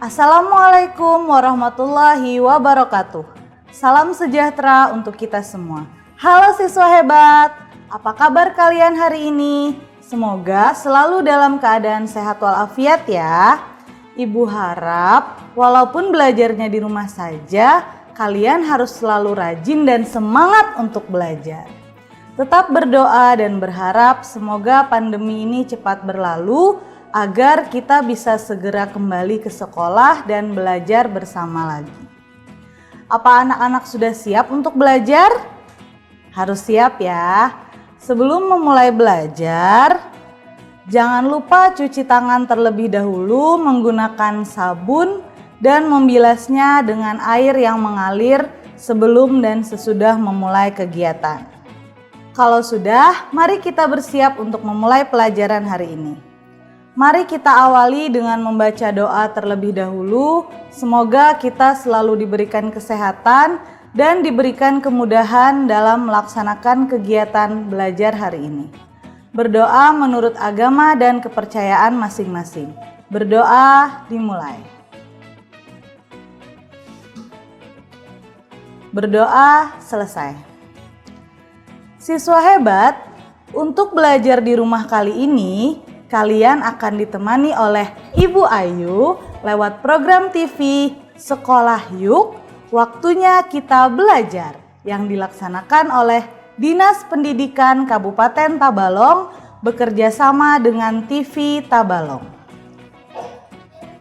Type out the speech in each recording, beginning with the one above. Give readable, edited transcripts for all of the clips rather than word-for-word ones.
Assalamualaikum warahmatullahi wabarakatuh. Salam sejahtera untuk kita semua. Halo siswa hebat, apa kabar kalian hari ini? Semoga selalu dalam keadaan sehat walafiat ya. Ibu harap walaupun belajarnya di rumah saja, kalian harus selalu rajin dan semangat untuk belajar. Tetap berdoa dan berharap semoga pandemi ini cepat berlalu agar kita bisa segera kembali ke sekolah dan belajar bersama lagi. Apa anak-anak sudah siap untuk belajar? Harus siap ya. Sebelum memulai belajar, jangan lupa cuci tangan terlebih dahulu menggunakan sabun dan membilasnya dengan air yang mengalir sebelum dan sesudah memulai kegiatan. Kalau sudah, mari kita bersiap untuk memulai pelajaran hari ini. Mari kita awali dengan membaca doa terlebih dahulu. Semoga kita selalu diberikan kesehatan dan diberikan kemudahan dalam melaksanakan kegiatan belajar hari ini. Berdoa menurut agama dan kepercayaan masing-masing. Berdoa dimulai. Berdoa selesai. Siswa hebat, untuk belajar di rumah kali ini, kalian akan ditemani oleh Ibu Ayu lewat program TV Sekolah Yuk, Waktunya Kita Belajar yang dilaksanakan oleh Dinas Pendidikan Kabupaten Tabalong bekerja sama dengan TV Tabalong.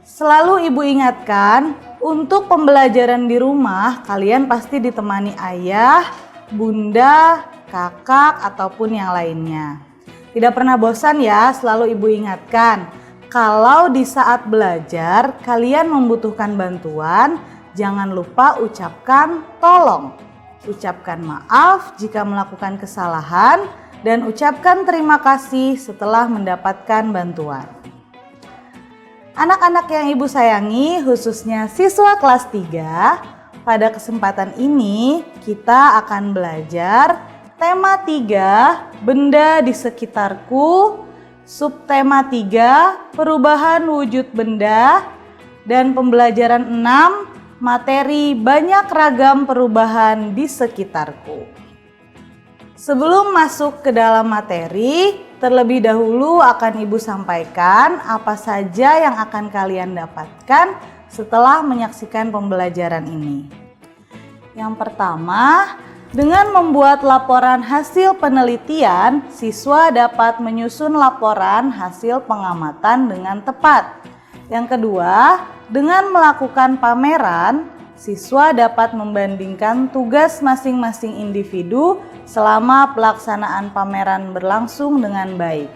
Selalu Ibu ingatkan, untuk pembelajaran di rumah kalian pasti ditemani ayah, bunda, kakak, ataupun yang lainnya. Tidak pernah bosan ya, selalu Ibu ingatkan. Kalau di saat belajar kalian membutuhkan bantuan, jangan lupa ucapkan tolong. Ucapkan maaf jika melakukan kesalahan dan ucapkan terima kasih setelah mendapatkan bantuan. Anak-anak yang Ibu sayangi, khususnya siswa kelas 3, pada kesempatan ini kita akan belajar tema 3, benda di sekitarku, subtema 3, perubahan wujud benda, dan pembelajaran 6, materi banyak ragam perubahan di sekitarku. Sebelum masuk ke dalam materi, terlebih dahulu akan Ibu sampaikan apa saja yang akan kalian dapatkan setelah menyaksikan pembelajaran ini. Yang pertama, dengan membuat laporan hasil penelitian, siswa dapat menyusun laporan hasil pengamatan dengan tepat. Yang kedua, dengan melakukan pameran, siswa dapat membandingkan tugas masing-masing individu selama pelaksanaan pameran berlangsung dengan baik.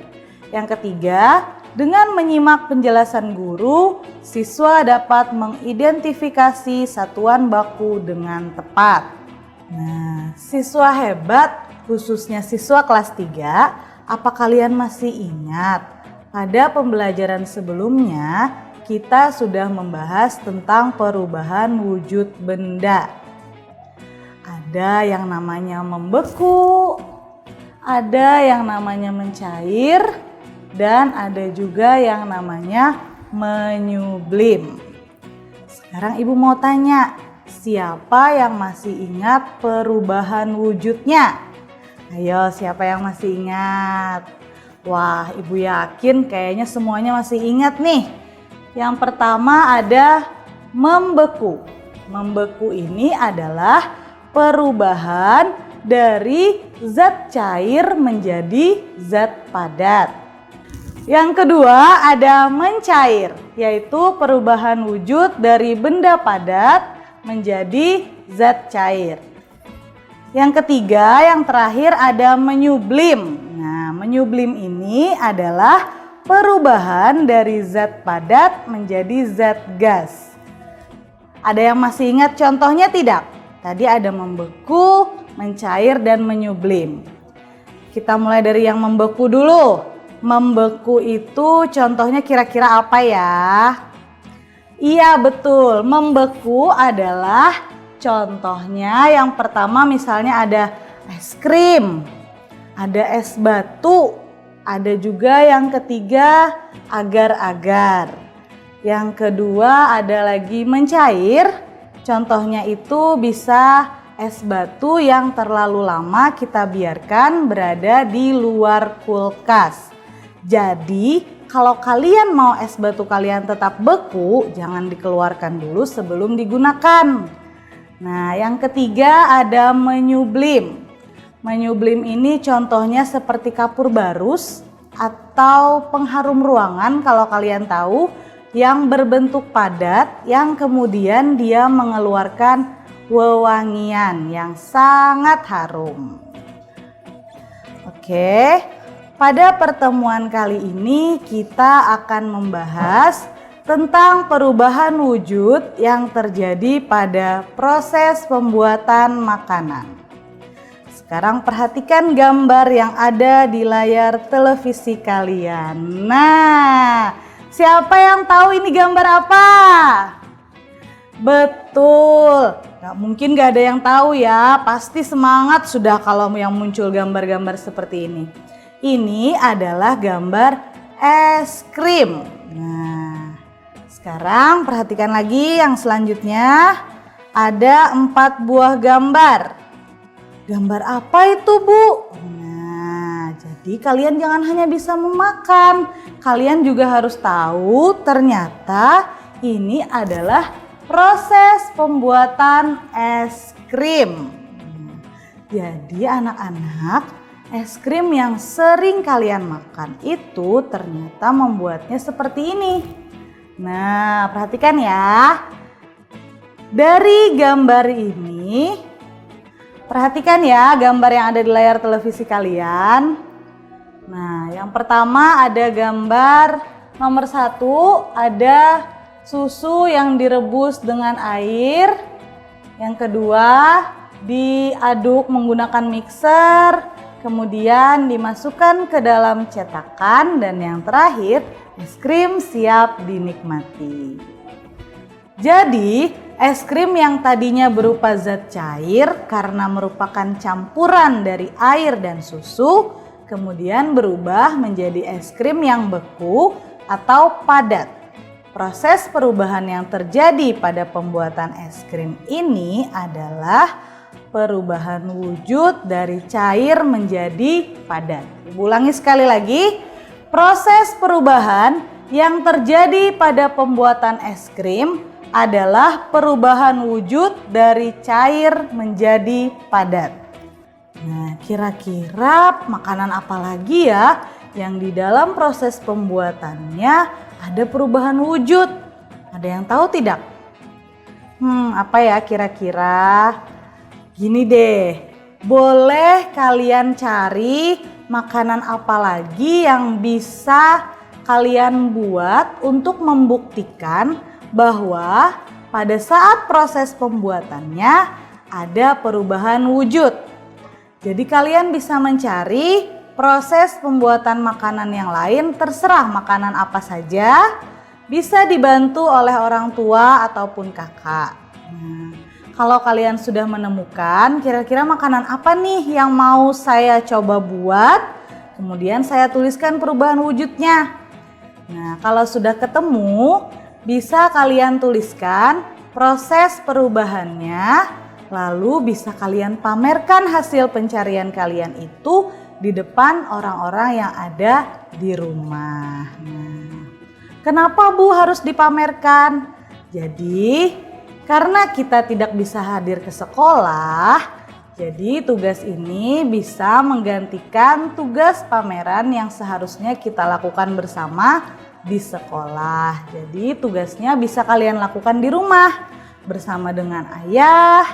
Yang ketiga, dengan menyimak penjelasan guru, siswa dapat mengidentifikasi satuan baku dengan tepat. Nah, siswa hebat, khususnya siswa kelas 3, apa kalian masih ingat? Pada pembelajaran sebelumnya, kita sudah membahas tentang perubahan wujud benda. Ada yang namanya membeku, ada yang namanya mencair, dan ada juga yang namanya menyublim. Sekarang Ibu mau tanya, siapa yang masih ingat perubahan wujudnya? Ayo, siapa yang masih ingat? Wah, Ibu yakin kayaknya semuanya masih ingat nih. Yang pertama ada membeku. Membeku ini adalah perubahan dari zat cair menjadi zat padat. Yang kedua ada mencair, yaitu perubahan wujud dari benda padat menjadi zat cair. Yang ketiga, yang terakhir ada menyublim. Nah, menyublim ini adalah perubahan dari zat padat menjadi zat gas. Ada yang masih ingat contohnya tidak? Tadi ada membeku, mencair, dan menyublim. Kita mulai dari yang membeku dulu. Membeku itu contohnya kira-kira apa ya? Iya betul, membeku adalah contohnya yang pertama misalnya ada es krim, ada es batu, ada juga yang ketiga agar-agar. Yang kedua ada lagi mencair. Contohnya itu bisa es batu yang terlalu lama kita biarkan berada di luar kulkas. Jadi kalau kalian mau es batu kalian tetap beku, jangan dikeluarkan dulu sebelum digunakan. Nah, yang ketiga ada menyublim. Menyublim ini contohnya seperti kapur barus atau pengharum ruangan kalau kalian tahu, yang berbentuk padat yang kemudian dia mengeluarkan wewangian yang sangat harum. Oke, pada pertemuan kali ini kita akan membahas tentang perubahan wujud yang terjadi pada proses pembuatan makanan. Sekarang perhatikan gambar yang ada di layar televisi kalian. Nah, siapa yang tahu ini gambar apa? Betul, gak mungkin gak ada yang tahu ya. Pasti semangat sudah kalau yang muncul gambar-gambar seperti ini. Ini adalah gambar es krim. Nah, sekarang perhatikan lagi yang selanjutnya. Ada 4 buah gambar. Gambar apa itu, Bu? Nah, jadi kalian jangan hanya bisa memakan. Kalian juga harus tahu ternyata ini adalah proses pembuatan es krim. Jadi anak-anak, es krim yang sering kalian makan itu ternyata membuatnya seperti ini. Nah, perhatikan ya. Dari gambar ini, perhatikan ya gambar yang ada di layar televisi kalian. Nah, yang pertama ada gambar nomor 1, ada susu yang direbus dengan air. Yang kedua, diaduk menggunakan mixer, kemudian dimasukkan ke dalam cetakan, dan yang terakhir, es krim siap dinikmati. Jadi, es krim yang tadinya berupa zat cair karena merupakan campuran dari air dan susu, kemudian berubah menjadi es krim yang beku atau padat. Proses perubahan yang terjadi pada pembuatan es krim ini adalah perubahan wujud dari cair menjadi padat. Ulangi sekali lagi, proses perubahan yang terjadi pada pembuatan es krim adalah perubahan wujud dari cair menjadi padat. Nah, kira-kira makanan apa lagi ya yang di dalam proses pembuatannya ada perubahan wujud? Ada yang tahu tidak? Apa ya kira-kira? Gini deh, boleh kalian cari makanan apa lagi yang bisa kalian buat untuk membuktikan bahwa pada saat proses pembuatannya ada perubahan wujud. Jadi kalian bisa mencari proses pembuatan makanan yang lain, terserah makanan apa saja, bisa dibantu oleh orang tua ataupun kakak. Nah, kalau kalian sudah menemukan kira-kira makanan apa nih yang mau saya coba buat, kemudian saya tuliskan perubahan wujudnya. Nah, kalau sudah ketemu, bisa kalian tuliskan proses perubahannya, lalu bisa kalian pamerkan hasil pencarian kalian itu di depan orang-orang yang ada di rumah. Nah, kenapa Bu harus dipamerkan? Jadi, karena kita tidak bisa hadir ke sekolah, jadi tugas ini bisa menggantikan tugas pameran yang seharusnya kita lakukan bersama di sekolah. Jadi tugasnya bisa kalian lakukan di rumah bersama dengan ayah,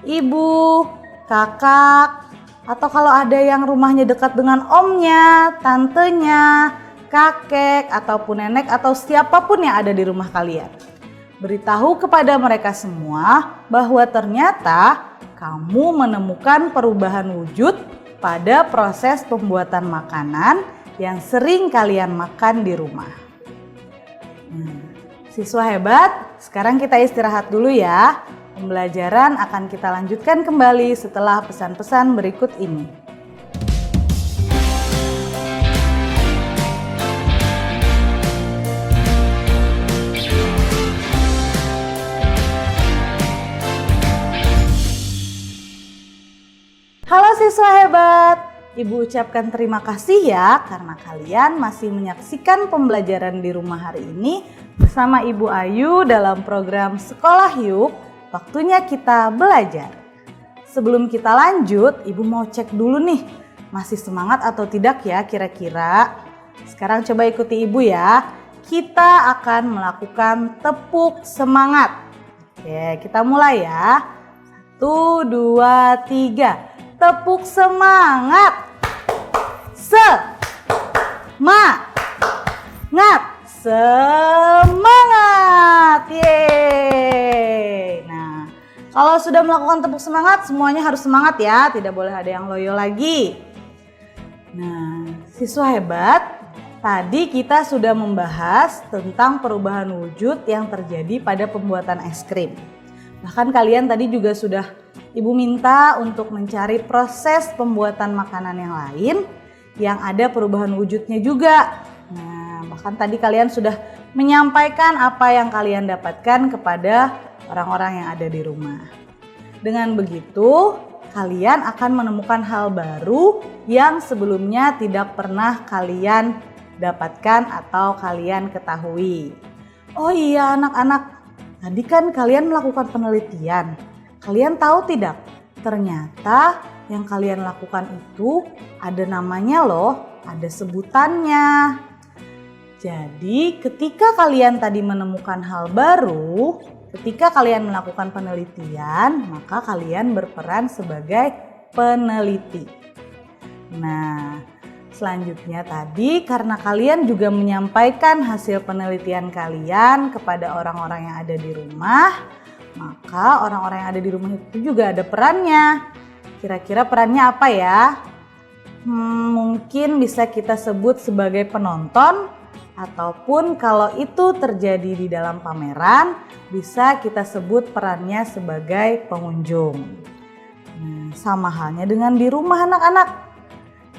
ibu, kakak, atau kalau ada yang rumahnya dekat dengan omnya, tantenya, kakek, ataupun nenek, atau siapapun yang ada di rumah kalian. Beritahu kepada mereka semua bahwa ternyata kamu menemukan perubahan wujud pada proses pembuatan makanan yang sering kalian makan di rumah. Siswa hebat, sekarang kita istirahat dulu ya. Pembelajaran akan kita lanjutkan kembali setelah pesan-pesan berikut ini. Ibu ucapkan terima kasih ya karena kalian masih menyaksikan pembelajaran di rumah hari ini bersama Ibu Ayu dalam program Sekolah Yuk, waktunya kita belajar. Sebelum kita lanjut, Ibu mau cek dulu nih, masih semangat atau tidak ya kira-kira? Sekarang coba ikuti Ibu ya, kita akan melakukan tepuk semangat. Oke, kita mulai ya. 1, 2, 3, tepuk semangat. Semangat. Yeay. Nah, kalau sudah melakukan tepuk semangat, semuanya harus semangat ya, tidak boleh ada yang loyo lagi. Nah, siswa hebat, tadi kita sudah membahas tentang perubahan wujud yang terjadi pada pembuatan es krim. Bahkan kalian tadi juga sudah Ibu minta untuk mencari proses pembuatan makanan yang lain yang ada perubahan wujudnya juga. Nah, bahkan tadi kalian sudah menyampaikan apa yang kalian dapatkan kepada orang-orang yang ada di rumah. Dengan begitu, kalian akan menemukan hal baru yang sebelumnya tidak pernah kalian dapatkan atau kalian ketahui. Oh iya anak-anak, tadi kan kalian melakukan penelitian. Kalian tahu tidak? Ternyata yang kalian lakukan itu ada namanya loh, ada sebutannya. Jadi ketika kalian tadi menemukan hal baru, ketika kalian melakukan penelitian, maka kalian berperan sebagai peneliti. Nah, selanjutnya tadi karena kalian juga menyampaikan hasil penelitian kalian kepada orang-orang yang ada di rumah, maka orang-orang yang ada di rumah itu juga ada perannya. Kira-kira perannya apa ya? Mungkin bisa kita sebut sebagai penonton, ataupun kalau itu terjadi di dalam pameran, bisa kita sebut perannya sebagai pengunjung. Nah, sama halnya dengan di rumah anak-anak.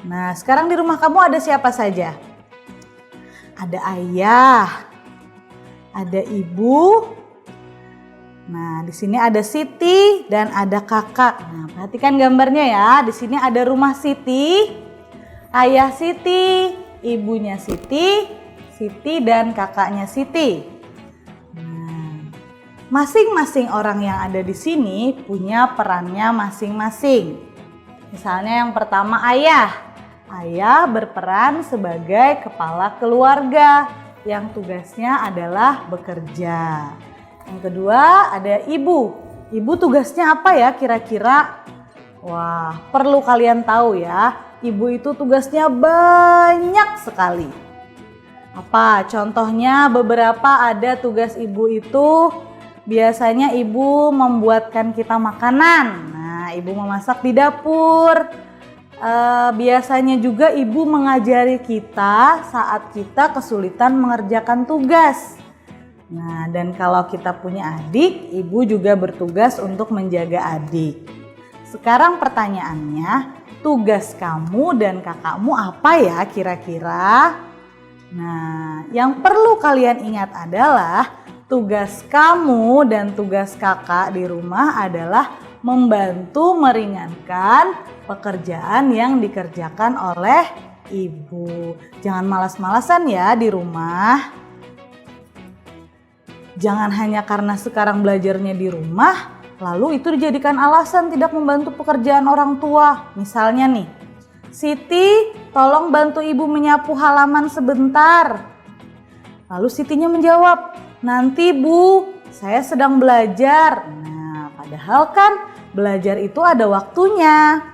Nah, sekarang di rumah kamu ada siapa saja? Ada ayah, ada ibu. Nah, di sini ada Siti dan ada kakak. Nah, perhatikan gambarnya ya. Di sini ada rumah Siti, ayah Siti, ibunya Siti, Siti dan kakaknya Siti. Nah, masing-masing orang yang ada di sini punya perannya masing-masing. Misalnya yang pertama ayah. Ayah berperan sebagai kepala keluarga yang tugasnya adalah bekerja. Yang kedua ada ibu. Ibu tugasnya apa ya kira-kira? Wah, perlu kalian tahu ya. Ibu itu tugasnya banyak sekali. Apa? Contohnya beberapa ada tugas ibu itu. Biasanya ibu membuatkan kita makanan. Nah, ibu memasak di dapur. Biasanya juga ibu mengajari kita saat kita kesulitan mengerjakan tugas. Nah, dan kalau kita punya adik, ibu juga bertugas untuk menjaga adik. Sekarang pertanyaannya, tugas kamu dan kakakmu apa ya kira-kira? Nah, yang perlu kalian ingat adalah tugas kamu dan tugas kakak di rumah adalah membantu meringankan pekerjaan yang dikerjakan oleh ibu. Jangan malas-malasan ya di rumah. Jangan hanya karena sekarang belajarnya di rumah, lalu itu dijadikan alasan tidak membantu pekerjaan orang tua. Misalnya nih, Siti tolong bantu ibu menyapu halaman sebentar. Lalu Sitinya menjawab, nanti bu, saya sedang belajar. Nah, padahal kan belajar itu ada waktunya.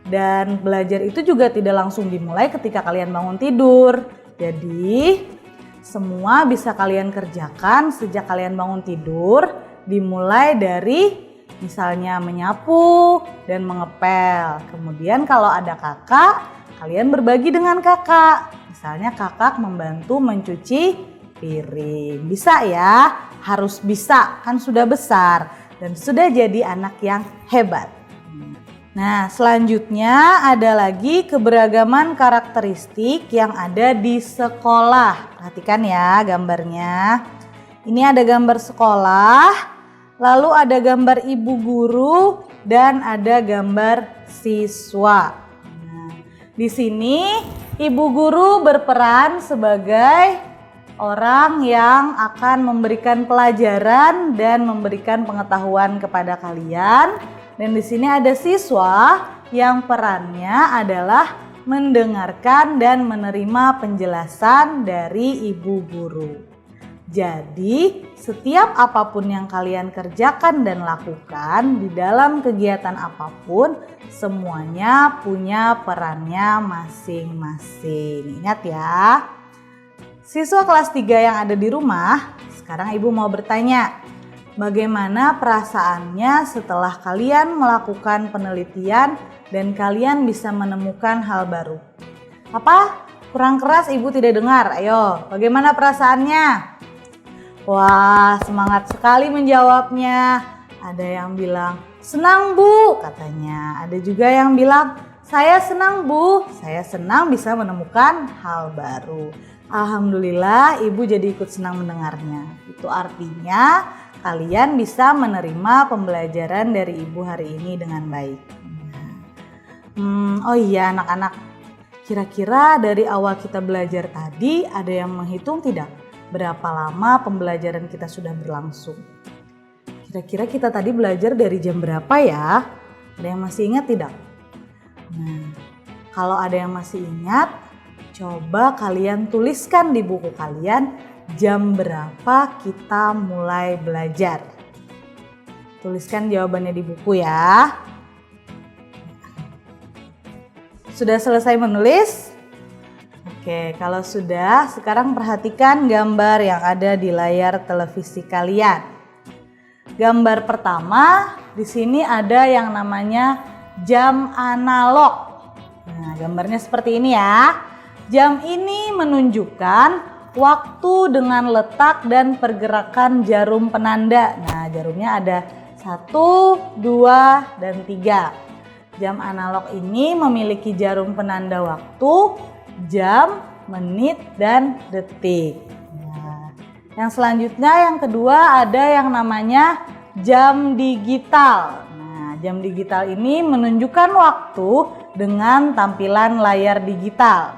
Dan belajar itu juga tidak langsung dimulai ketika kalian bangun tidur. Jadi semua bisa kalian kerjakan sejak kalian bangun tidur, dimulai dari misalnya menyapu dan mengepel. Kemudian kalau ada kakak, kalian berbagi dengan kakak. Misalnya kakak membantu mencuci piring. Bisa ya, harus bisa, kan sudah besar dan sudah jadi anak yang hebat. Nah, selanjutnya ada lagi keberagaman karakteristik yang ada di sekolah. Perhatikan ya gambarnya. Ini ada gambar sekolah, lalu ada gambar ibu guru, dan ada gambar siswa. Nah, Di sini ibu guru berperan sebagai orang yang akan memberikan pelajaran dan memberikan pengetahuan kepada kalian. Dan di sini ada siswa yang perannya adalah mendengarkan dan menerima penjelasan dari ibu guru. Jadi, setiap apapun yang kalian kerjakan dan lakukan di dalam kegiatan apapun, semuanya punya perannya masing-masing. Ingat ya. Siswa kelas 3 yang ada di rumah, sekarang ibu mau bertanya, bagaimana perasaannya setelah kalian melakukan penelitian dan kalian bisa menemukan hal baru? Apa? Kurang keras ibu tidak dengar. Ayo, bagaimana perasaannya? Wah, semangat sekali menjawabnya. Ada yang bilang, senang Bu, katanya. Ada juga yang bilang, saya senang Bu, saya senang bisa menemukan hal baru. Alhamdulillah, ibu jadi ikut senang mendengarnya. Itu artinya kalian bisa menerima pembelajaran dari ibu hari ini dengan baik. Oh iya anak-anak, kira-kira dari awal kita belajar tadi ada yang menghitung tidak? Berapa lama pembelajaran kita sudah berlangsung? Kira-kira kita tadi belajar dari jam berapa ya? Ada yang masih ingat tidak? Nah, kalau ada yang masih ingat, coba kalian tuliskan di buku kalian jam berapa kita mulai belajar. Tuliskan jawabannya di buku ya. Sudah selesai menulis? Oke, kalau sudah, sekarang perhatikan gambar yang ada di layar televisi kalian. Gambar pertama, di sini ada yang namanya jam analog. Nah, gambarnya seperti ini ya. Jam ini menunjukkan waktu dengan letak dan pergerakan jarum penanda. Nah, jarumnya ada 1, 2, dan 3. Jam analog ini memiliki jarum penanda waktu, jam, menit, dan detik. Nah, yang selanjutnya yang kedua ada yang namanya jam digital. Nah, jam digital ini menunjukkan waktu dengan tampilan layar digital.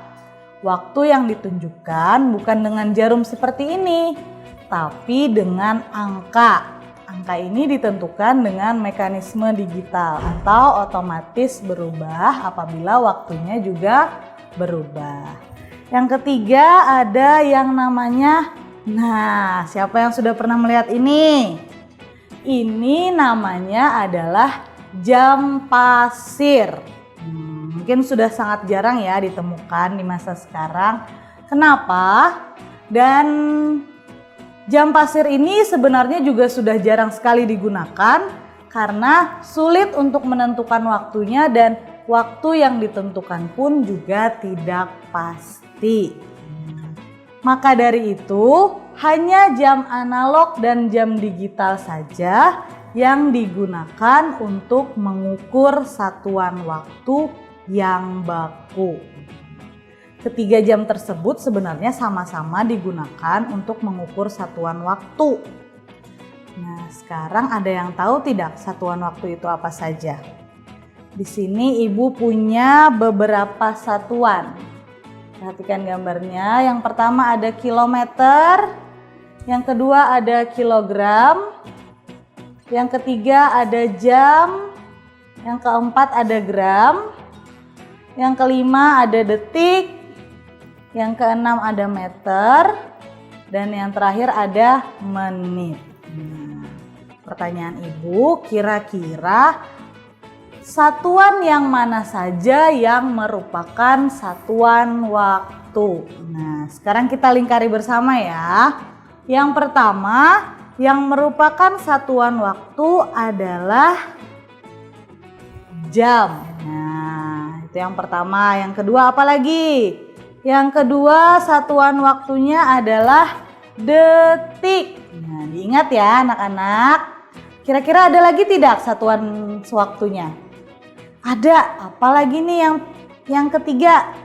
Waktu yang ditunjukkan bukan dengan jarum seperti ini, tapi dengan angka. Angka ini ditentukan dengan mekanisme digital atau otomatis berubah apabila waktunya juga berubah. Yang ketiga ada yang namanya, nah siapa yang sudah pernah melihat ini? Ini namanya adalah jam pasir. Mungkin sudah sangat jarang ya ditemukan di masa sekarang. Kenapa? Dan jam pasir ini sebenarnya juga sudah jarang sekali digunakan karena sulit untuk menentukan waktunya dan waktu yang ditentukan pun juga tidak pasti. Maka dari itu, hanya jam analog dan jam digital saja yang digunakan untuk mengukur satuan waktu yang baku. Ketiga jam tersebut sebenarnya sama-sama digunakan untuk mengukur satuan waktu. Nah, sekarang ada yang tahu tidak satuan waktu itu apa saja? Di sini ibu punya beberapa satuan. Perhatikan gambarnya. Yang pertama ada kilometer, yang kedua ada kilogram, yang ketiga ada jam, yang keempat ada gram, yang kelima ada detik, yang keenam ada meter, dan yang terakhir ada menit. Pertanyaan ibu, kira-kira satuan yang mana saja yang merupakan satuan waktu? Nah, sekarang kita lingkari bersama ya. Yang pertama, yang merupakan satuan waktu adalah jam. Nah, itu yang pertama. Yang kedua apa lagi? Yang kedua satuan waktunya adalah detik. Nah, diingat ya anak-anak. Kira-kira ada lagi tidak satuan waktunya? Ada, apalagi nih yang ketiga?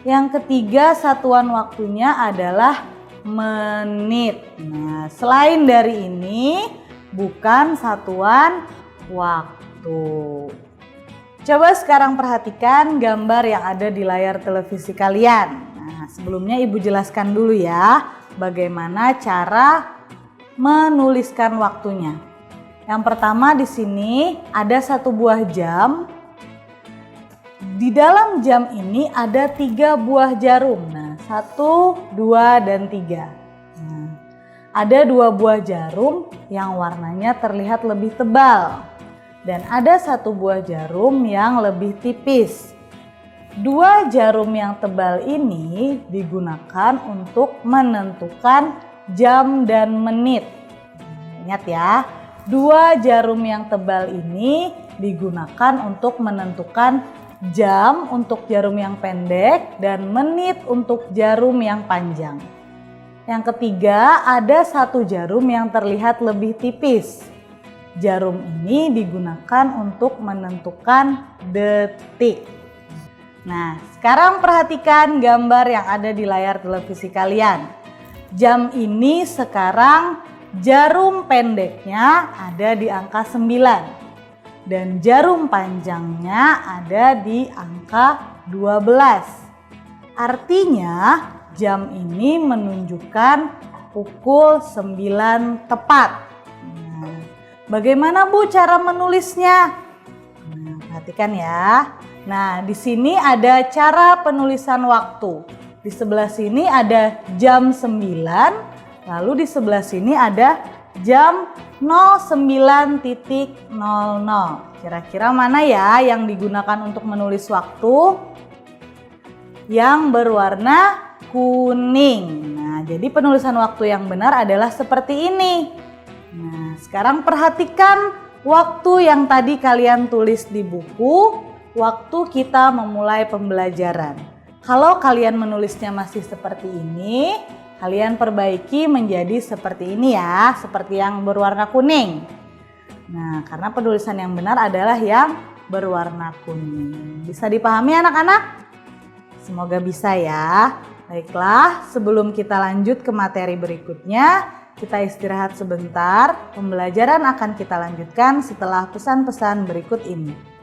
Yang ketiga satuan waktunya adalah menit. Nah, selain dari ini bukan satuan waktu. Coba sekarang perhatikan gambar yang ada di layar televisi kalian. Nah, sebelumnya Ibu jelaskan dulu ya, bagaimana cara menuliskan waktunya. Yang pertama di sini ada satu buah jam. Di dalam jam ini ada 3 buah jarum. Nah, 1, 2, dan 3. Nah, ada 2 buah jarum yang warnanya terlihat lebih tebal. Dan ada 1 buah jarum yang lebih tipis. 2 jarum yang tebal ini digunakan untuk menentukan jam dan menit. Ingat ya, 2 jarum yang tebal ini digunakan untuk menentukan jam untuk jarum yang pendek dan menit untuk jarum yang panjang. Yang ketiga, ada 1 jarum yang terlihat lebih tipis. Jarum ini digunakan untuk menentukan detik. Nah, sekarang perhatikan gambar yang ada di layar televisi kalian. Jam ini sekarang jarum pendeknya ada di angka 9. Dan jarum panjangnya ada di angka 12. Artinya jam ini menunjukkan pukul 9 tepat. Nah, bagaimana Bu cara menulisnya? Nah, perhatikan ya. Nah, di sini ada cara penulisan waktu. Di sebelah sini ada jam 9, lalu di sebelah sini ada jam 09.00. Kira-kira mana ya yang digunakan untuk menulis waktu? Yang berwarna kuning. Nah, jadi penulisan waktu yang benar adalah seperti ini. Nah, sekarang perhatikan waktu yang tadi kalian tulis di buku waktu kita memulai pembelajaran. Kalau kalian menulisnya masih seperti ini, kalian perbaiki menjadi seperti ini ya, seperti yang berwarna kuning. Nah, karena penulisan yang benar adalah yang berwarna kuning. Bisa dipahami anak-anak? Semoga bisa ya. Baiklah, sebelum kita lanjut ke materi berikutnya, kita istirahat sebentar. Pembelajaran akan kita lanjutkan setelah pesan-pesan berikut ini.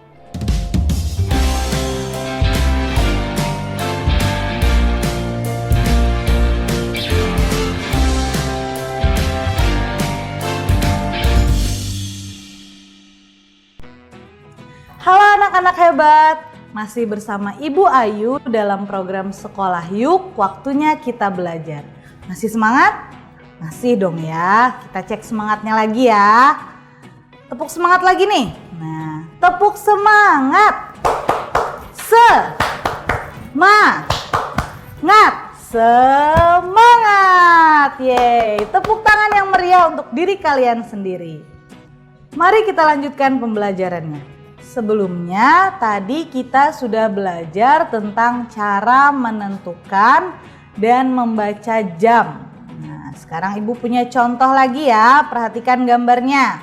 Halo anak-anak hebat, masih bersama Ibu Ayu dalam program Sekolah Yuk, waktunya kita belajar. Masih semangat? Masih dong ya, kita cek semangatnya lagi ya. Tepuk semangat lagi nih. Nah, tepuk semangat. Semangat. Yeay, tepuk tangan yang meriah untuk diri kalian sendiri. Mari kita lanjutkan pembelajarannya. Sebelumnya tadi kita sudah belajar tentang cara menentukan dan membaca jam. Nah, sekarang Ibu punya contoh lagi ya, perhatikan gambarnya.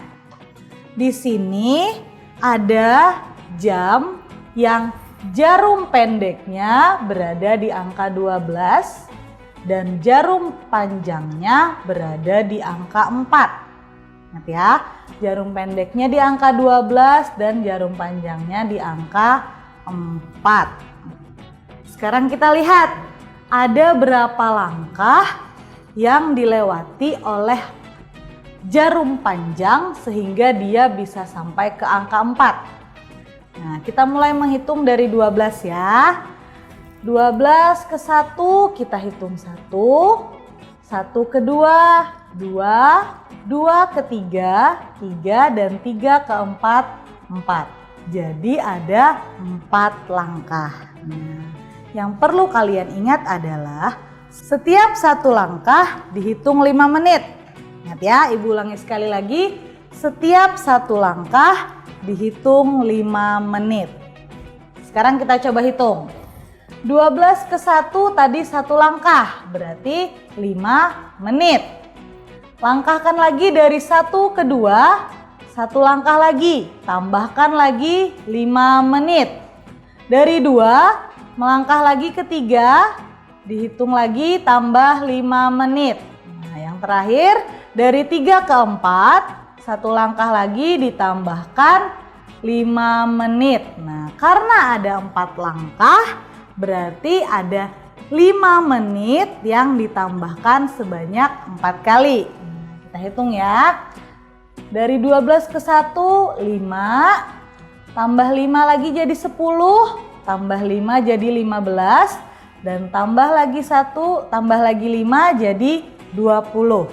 Di sini ada jam yang jarum pendeknya berada di angka 12 dan jarum panjangnya berada di angka 4. Ingat ya, jarum pendeknya di angka 12 dan jarum panjangnya di angka 4. Sekarang kita lihat ada berapa langkah yang dilewati oleh jarum panjang sehingga dia bisa sampai ke angka 4. Nah, kita mulai menghitung dari 12 ya. 12 ke 1 kita hitung 1, 1 ke 2, 2, 2 ke 3, 3, dan 3 ke 4, 4. Jadi ada 4 langkah. Nah, yang perlu kalian ingat adalah setiap 1 langkah dihitung 5 menit. Ingat ya, Ibu ulangi sekali lagi. Setiap 1 langkah dihitung 5 menit. Sekarang kita coba hitung. 12 ke 1 tadi 1 langkah, berarti 5 menit. Langkahkan lagi dari 1 ke 2, 1 langkah lagi, tambahkan lagi 5 menit. Dari 2, melangkah lagi ke 3, dihitung lagi tambah 5 menit. Nah, yang terakhir dari 3 ke 4, 1 langkah lagi ditambahkan 5 menit. Nah, karena ada 4 langkah, berarti ada 5 menit yang ditambahkan sebanyak 4 kali. Kita hitung ya. Dari 12 ke 1, 5. Tambah 5 lagi jadi 10. Tambah 5 jadi 15. Dan tambah lagi 1, tambah lagi 5 jadi 20.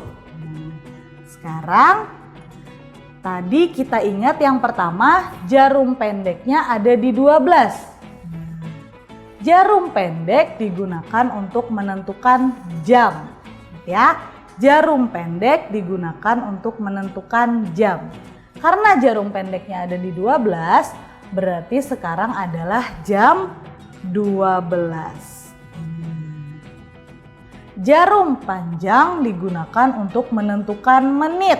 Sekarang tadi kita ingat yang pertama jarum pendeknya ada di 12. Jarum pendek digunakan untuk menentukan jam. Ya, jarum pendek digunakan untuk menentukan jam. Karena jarum pendeknya ada di 12, berarti sekarang adalah jam 12. Jarum panjang digunakan untuk menentukan menit.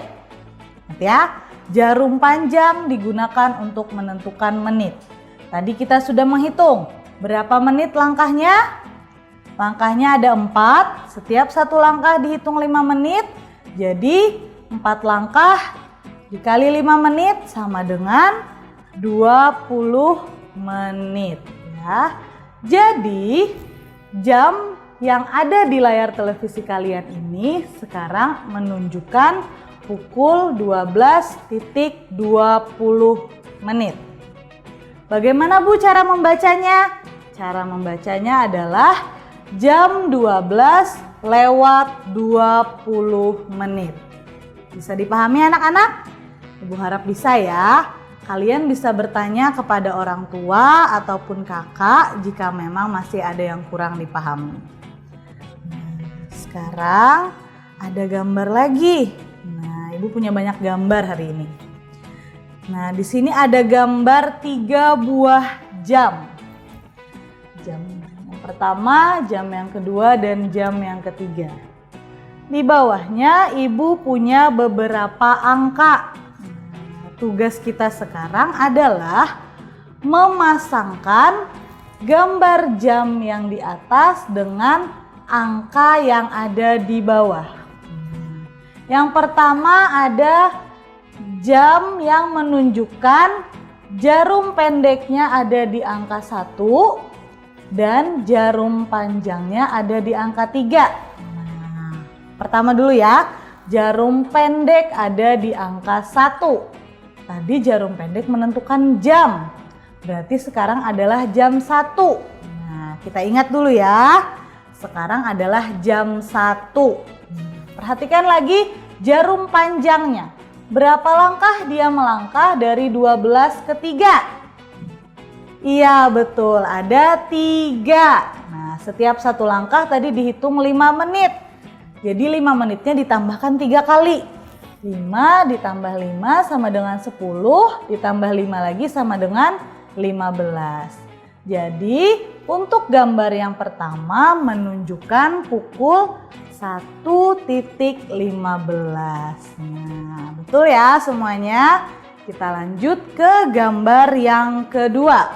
Ya, jarum panjang digunakan untuk menentukan menit. Tadi kita sudah menghitung berapa menit langkahnya. Langkahnya ada 4, setiap satu langkah dihitung 5 menit. Jadi 4 langkah dikali 5 menit sama dengan 20 menit. Ya. Jadi jam yang ada di layar televisi kalian ini sekarang menunjukkan pukul 12.20 menit. Bagaimana Bu cara membacanya? Cara membacanya adalah jam 12:20 menit. Bisa dipahami anak-anak? Ibu harap bisa ya. Kalian bisa bertanya kepada orang tua ataupun kakak jika memang masih ada yang kurang dipahami. Sekarang ada gambar lagi. Nah, Ibu punya banyak gambar hari ini. Nah, di sini ada gambar 3 buah jam. Jam yang pertama, jam yang kedua, dan jam yang ketiga. Di bawahnya Ibu punya beberapa angka. Nah, tugas kita sekarang adalah memasangkan gambar jam yang di atas dengan angka yang ada di bawah. Yang pertama ada jam yang menunjukkan jarum pendeknya ada di angka 1 dan jarum panjangnya ada di angka 3. Nah, pertama dulu ya, jarum pendek ada di angka 1. Tadi jarum pendek menentukan jam, berarti sekarang adalah jam 1. Nah, kita ingat dulu ya. Sekarang adalah jam 1. Perhatikan lagi jarum panjangnya. Berapa langkah dia melangkah dari 12 ke 3? Iya betul, ada 3. Nah, setiap satu langkah tadi dihitung 5 menit. Jadi 5 menitnya ditambahkan 3 kali. 5 ditambah 5 sama dengan 10, ditambah 5 lagi sama dengan 15. Jadi untuk gambar yang pertama menunjukkan pukul 1.15. Nah, betul ya semuanya. Kita lanjut ke gambar yang kedua.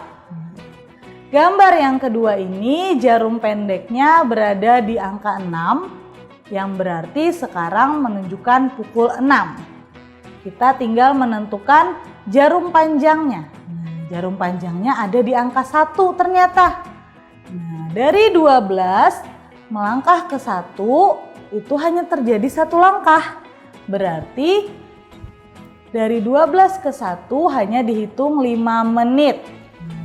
Gambar yang kedua ini jarum pendeknya berada di angka 6, yang berarti sekarang menunjukkan pukul 6. Kita tinggal menentukan jarum panjangnya. Jarum panjangnya ada di angka 1 ternyata. Nah, dari 12 melangkah ke 1 itu hanya terjadi 1 langkah. Berarti dari 12 ke 1 hanya dihitung 5 menit.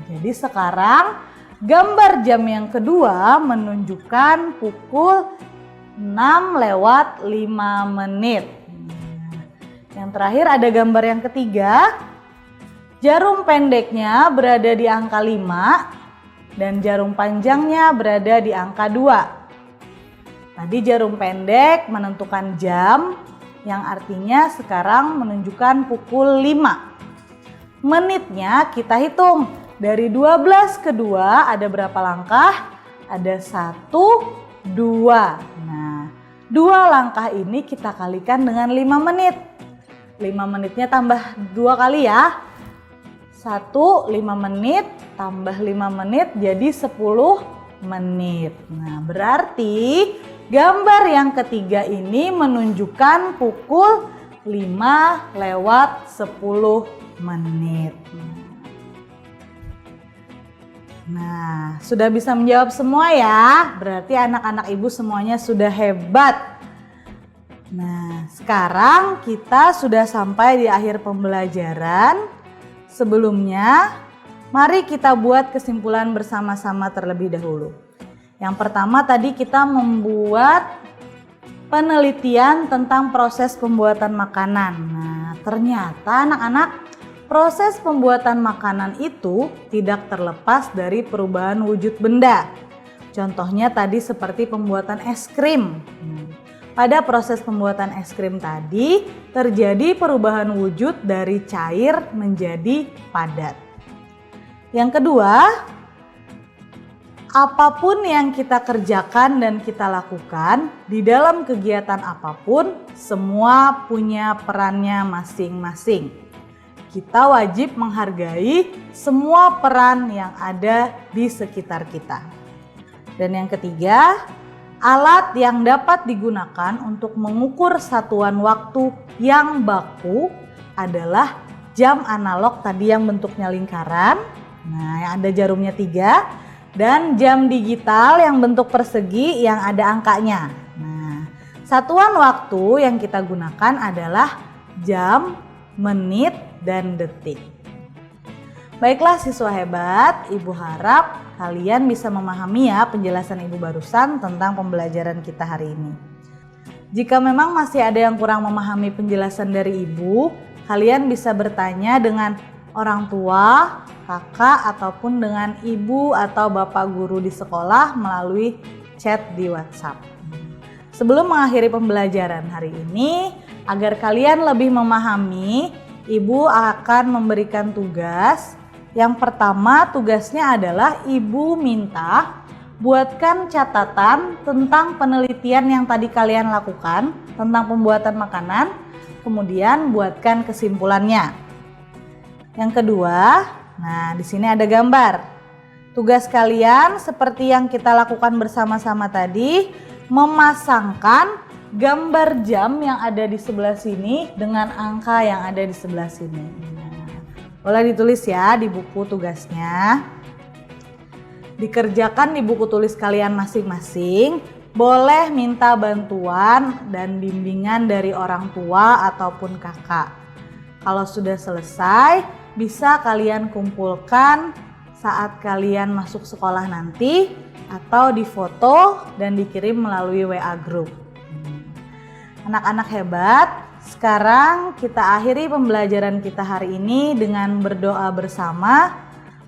Jadi sekarang gambar jam yang kedua menunjukkan pukul 6:05 menit. Yang terakhir ada gambar yang ketiga. Jarum pendeknya berada di angka 5 dan jarum panjangnya berada di angka 2. Tadi jarum pendek menentukan jam yang artinya sekarang menunjukkan pukul 5. Menitnya kita hitung. Dari 12 ke 2 ada berapa langkah? Ada 1, 2. Nah, 2 langkah ini kita kalikan dengan 5 menit. 5 menitnya tambah 2 kali ya. 1, 5 menit, tambah 5 menit jadi 10 menit. Nah, berarti gambar yang ketiga ini menunjukkan pukul 5:10 menit. Nah, sudah bisa menjawab semua ya. Berarti anak-anak ibu semuanya sudah hebat. Nah, sekarang kita sudah sampai di akhir pembelajaran. Sebelumnya, mari kita buat kesimpulan bersama-sama terlebih dahulu. Yang pertama tadi kita membuat penelitian tentang proses pembuatan makanan. Nah, ternyata anak-anak, proses pembuatan makanan itu tidak terlepas dari perubahan wujud benda. Contohnya tadi seperti pembuatan es krim. Pada proses pembuatan es krim tadi terjadi perubahan wujud dari cair menjadi padat. Yang kedua, apapun yang kita kerjakan dan kita lakukan di dalam kegiatan apapun, semua punya perannya masing-masing. Kita wajib menghargai semua peran yang ada di sekitar kita. Dan yang ketiga, alat yang dapat digunakan untuk mengukur satuan waktu yang baku adalah jam analog tadi yang bentuknya lingkaran. Nah, yang ada jarumnya 3. Dan jam digital yang bentuk persegi yang ada angkanya. Nah, satuan waktu yang kita gunakan adalah jam, menit, dan detik. Baiklah siswa hebat, ibu harap kalian bisa memahami ya penjelasan ibu barusan tentang pembelajaran kita hari ini. Jika memang masih ada yang kurang memahami penjelasan dari ibu, kalian bisa bertanya dengan orang tua, kakak, ataupun dengan ibu atau bapak guru di sekolah melalui chat di WhatsApp. Sebelum mengakhiri pembelajaran hari ini, agar kalian lebih memahami, ibu akan memberikan tugas. Yang pertama, tugasnya adalah ibu minta buatkan catatan tentang penelitian yang tadi kalian lakukan tentang pembuatan makanan, kemudian buatkan kesimpulannya. Yang kedua, nah di sini ada gambar. Tugas kalian seperti yang kita lakukan bersama-sama tadi, memasangkan gambar jam yang ada di sebelah sini dengan angka yang ada di sebelah sini. Nah, boleh ditulis ya di buku tugasnya. Dikerjakan di buku tulis kalian masing-masing. Boleh minta bantuan dan bimbingan dari orang tua ataupun kakak. Kalau sudah selesai, bisa kalian kumpulkan saat kalian masuk sekolah nanti atau difoto dan dikirim melalui WA group. Anak-anak hebat, sekarang kita akhiri pembelajaran kita hari ini dengan berdoa bersama.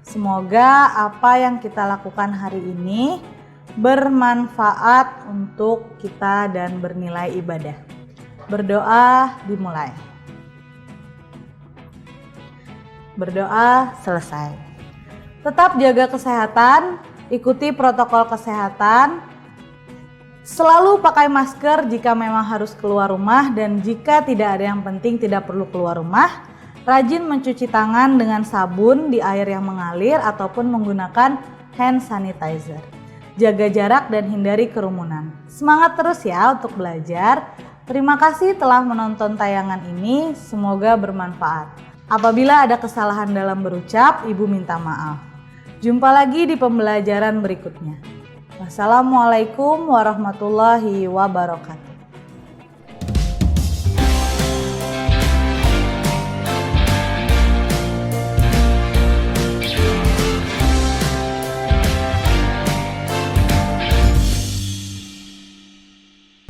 Semoga apa yang kita lakukan hari ini bermanfaat untuk kita dan bernilai ibadah. Berdoa dimulai. Berdoa selesai. Tetap jaga kesehatan, ikuti protokol kesehatan. Selalu pakai masker jika memang harus keluar rumah, dan jika tidak ada yang penting tidak perlu keluar rumah. Rajin mencuci tangan dengan sabun di air yang mengalir ataupun menggunakan hand sanitizer. Jaga jarak dan hindari kerumunan. Semangat terus ya untuk belajar. Terima kasih telah menonton tayangan ini, semoga bermanfaat. Apabila ada kesalahan dalam berucap, ibu minta maaf. Jumpa lagi di pembelajaran berikutnya. Wassalamualaikum warahmatullahi wabarakatuh.